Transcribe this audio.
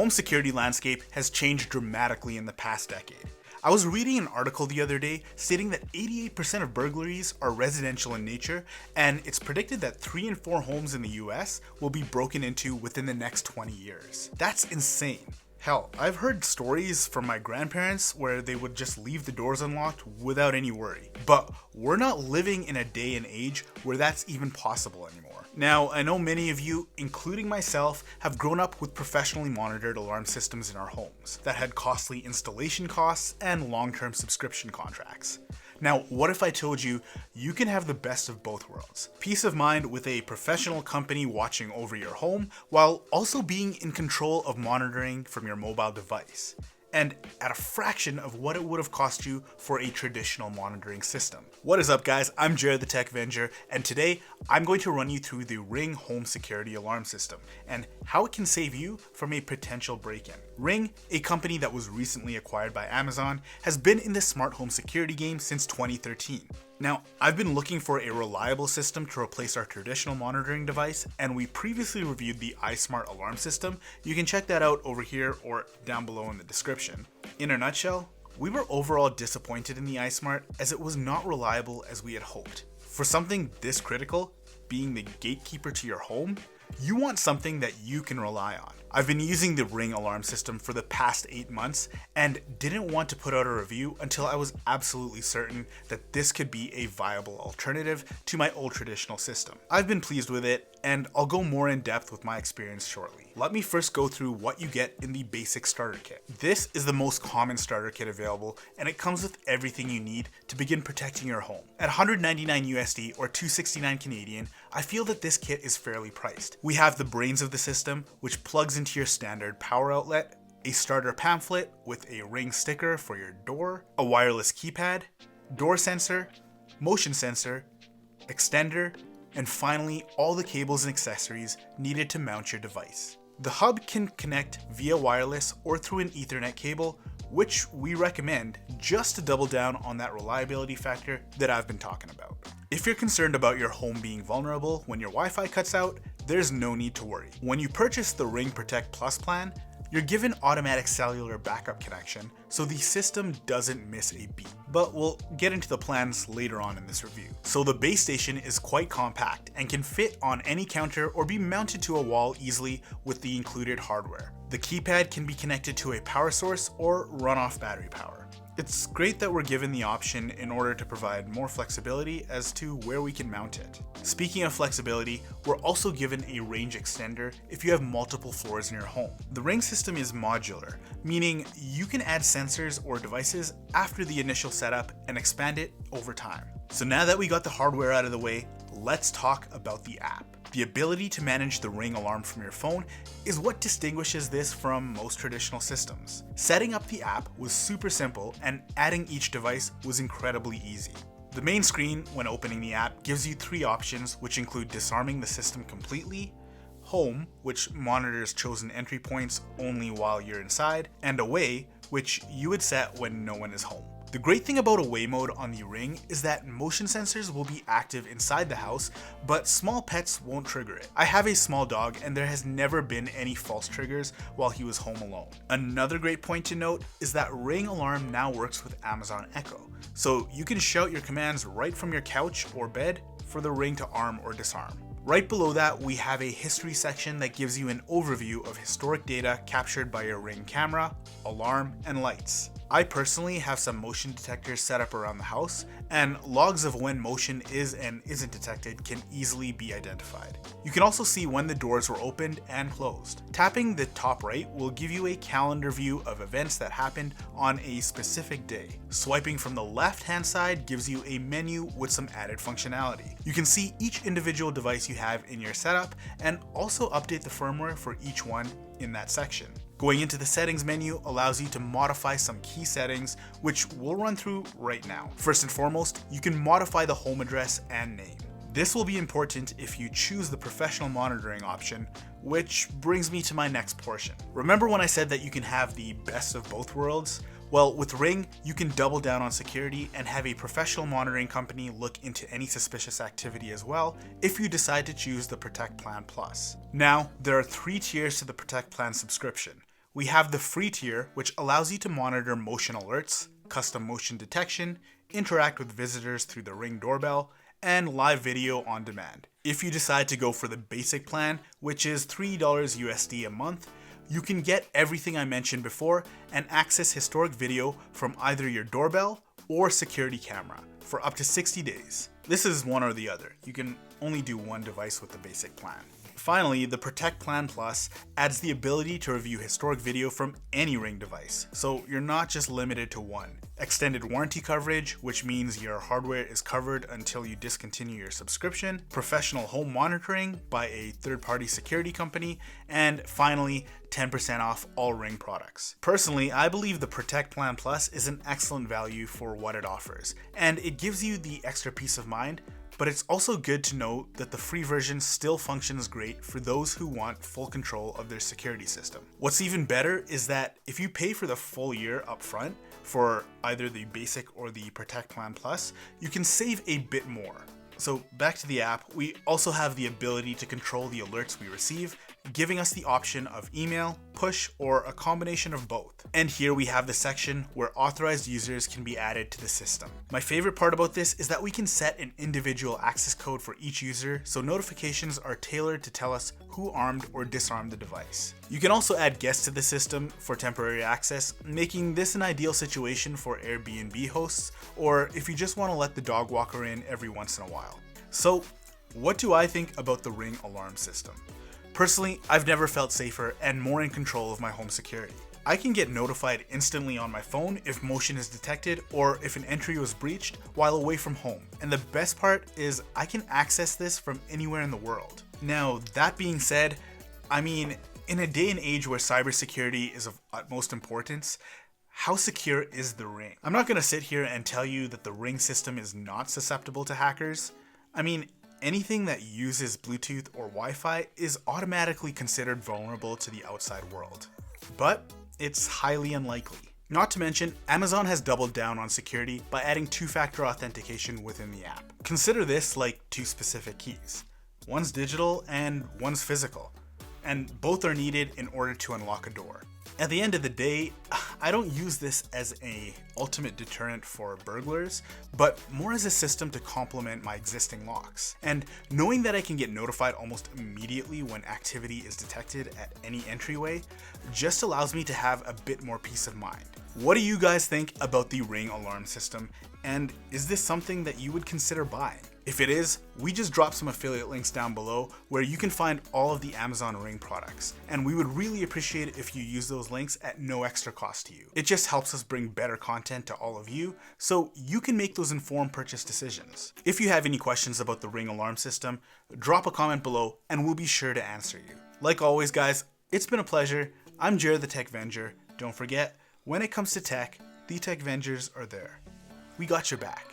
home security landscape has changed dramatically in the past decade. I was reading an article the other day stating that 88% of burglaries are residential in nature, and it's predicted that 3 in 4 homes in the US will be broken into within the next 20 years. That's insane. Hell, I've heard stories from my grandparents where they would just leave the doors unlocked without any worry. But we're not living in a day and age where that's even possible anymore. Now, I know many of you, including myself, have grown up with professionally monitored alarm systems in our homes that had costly installation costs and long-term subscription contracts. Now, what if I told you you can have the best of both worlds? Peace of mind with a professional company watching over your home while also being in control of monitoring from your mobile device, and at a fraction of what it would have cost you for a traditional monitoring system. What is up, guys? I'm Jared the Tech Avenger, and today I'm going to run you through the Ring home security alarm system and how it can save you from a potential break-in. Ring, a company that was recently acquired by Amazon, has been in the smart home security game since 2013. Now, I've been looking for a reliable system to replace our traditional monitoring device, and we previously reviewed the iSmart alarm system. You can check that out over here or down below in the description. In a nutshell, we were overall disappointed in the iSmart as it was not reliable as we had hoped. For something this critical, being the gatekeeper to your home, you want something that you can rely on. I've been using the Ring alarm system for the past 8 months and didn't want to put out a review until I was absolutely certain that this could be a viable alternative to my old traditional system. I've been pleased with it, and I'll go more in depth with my experience shortly. Let me first go through what you get in the basic starter kit. This is the most common starter kit available, and it comes with everything you need to begin protecting your home. At $199 USD or $269 Canadian, I feel that this kit is fairly priced. We have the brains of the system, which plugs into your standard power outlet, a starter pamphlet with a Ring sticker for your door, a wireless keypad, door sensor, motion sensor, extender, and finally all the cables and accessories needed to mount your device. The hub can connect via wireless or through an Ethernet cable, which we recommend just to double down on that reliability factor that I've been talking about. If you're concerned about your home being vulnerable when your Wi-Fi cuts out, there's no need to worry. When you purchase the Ring Protect Plus plan, you're given automatic cellular backup connection, so the system doesn't miss a beat. But we'll get into the plans later on in this review. So the base station is quite compact and can fit on any counter or be mounted to a wall easily with the included hardware. The keypad can be connected to a power source or run off battery power. It's great that we're given the option in order to provide more flexibility as to where we can mount it. Speaking of flexibility, we're also given a range extender if you have multiple floors in your home. The Ring system is modular, meaning you can add sensors or devices after the initial setup and expand it over time. So now that we got the hardware out of the way, let's talk about the app. The ability to manage the Ring alarm from your phone is what distinguishes this from most traditional systems. Setting up the app was super simple, and adding each device was incredibly easy. The main screen, when opening the app, gives you 3 options, which include disarming the system completely, Home, which monitors chosen entry points only while you're inside, and Away, which you would set when no one is home. The great thing about Away mode on the Ring is that motion sensors will be active inside the house, but small pets won't trigger it. I have a small dog, and there has never been any false triggers while he was home alone. Another great point to note is that Ring alarm now works with Amazon Echo, so you can shout your commands right from your couch or bed for the Ring to arm or disarm. Right below that, we have a history section that gives you an overview of historic data captured by your Ring camera, alarm, and lights. I personally have some motion detectors set up around the house, and logs of when motion is and isn't detected can easily be identified. You can also see when the doors were opened and closed. Tapping the top right will give you a calendar view of events that happened on a specific day. Swiping from the left-hand side gives you a menu with some added functionality. You can see each individual device you have in your setup and also update the firmware for each one in that section. Going into the settings menu allows you to modify some key settings, which we'll run through right now. First and foremost, you can modify the home address and name. This will be important if you choose the professional monitoring option, which brings me to my next portion. Remember when I said that you can have the best of both worlds? Well, with Ring, you can double down on security and have a professional monitoring company look into any suspicious activity as well if you decide to choose the Protect Plan Plus. Now, there are 3 tiers to the Protect Plan subscription, We have the free tier, which allows you to monitor motion alerts, custom motion detection, interact with visitors through the Ring doorbell, and live video on demand. If you decide to go for the basic plan, which is $3 USD a month, you can get everything I mentioned before and access historic video from either your doorbell or security camera for up to 60 days. This is one or the other. You can only do one device with the basic plan. Finally, the Protect Plan Plus adds the ability to review historic video from any Ring device, so you're not just limited to one. Extended warranty coverage, which means your hardware is covered until you discontinue your subscription, professional home monitoring by a third-party security company, and finally, 10% off all Ring products. Personally, I believe the Protect Plan Plus is an excellent value for what it offers, and it gives you the extra peace of mind. But it's also good to note that the free version still functions great for those who want full control of their security system. What's even better is that if you pay for the full year upfront for either the basic or the Protect Plan Plus, you can save a bit more. So back to the app, we also have the ability to control the alerts we receive, giving us the option of email, push, or a combination of both. And here we have the section where authorized users can be added to the system. My favorite part about this is that we can set an individual access code for each user, so notifications are tailored to tell us who armed or disarmed the device. You can also add guests to the system for temporary access, making this an ideal situation for Airbnb hosts, or if you just want to let the dog walker in every once in a while. So, what do I think about the Ring alarm system? Personally, I've never felt safer and more in control of my home security. I can get notified instantly on my phone if motion is detected or if an entry was breached while away from home. And the best part is I can access this from anywhere in the world. Now, that being said, I mean, in a day and age where cybersecurity is of utmost importance, how secure is the Ring? I'm not going to sit here and tell you that the Ring system is not susceptible to hackers. I mean, anything that uses Bluetooth or Wi-Fi is automatically considered vulnerable to the outside world. But it's highly unlikely. Not to mention, Amazon has doubled down on security by adding two-factor authentication within the app. Consider this like two specific keys. One's digital and one's physical, and both are needed in order to unlock a door. At the end of the day, I don't use this as an ultimate deterrent for burglars, but more as a system to complement my existing locks. And knowing that I can get notified almost immediately when activity is detected at any entryway just allows me to have a bit more peace of mind. What do you guys think about the Ring alarm system? And is this something that you would consider buying? If it is, we just dropped some affiliate links down below where you can find all of the Amazon Ring products. And we would really appreciate it if you use those links at no extra cost to you. It just helps us bring better content to all of you so you can make those informed purchase decisions. If you have any questions about the Ring alarm system, drop a comment below and we'll be sure to answer you. Like always guys, it's been a pleasure. I'm Jared the Tech Venger. Don't forget, when it comes to tech, the Tech Vengers are there. We got your back.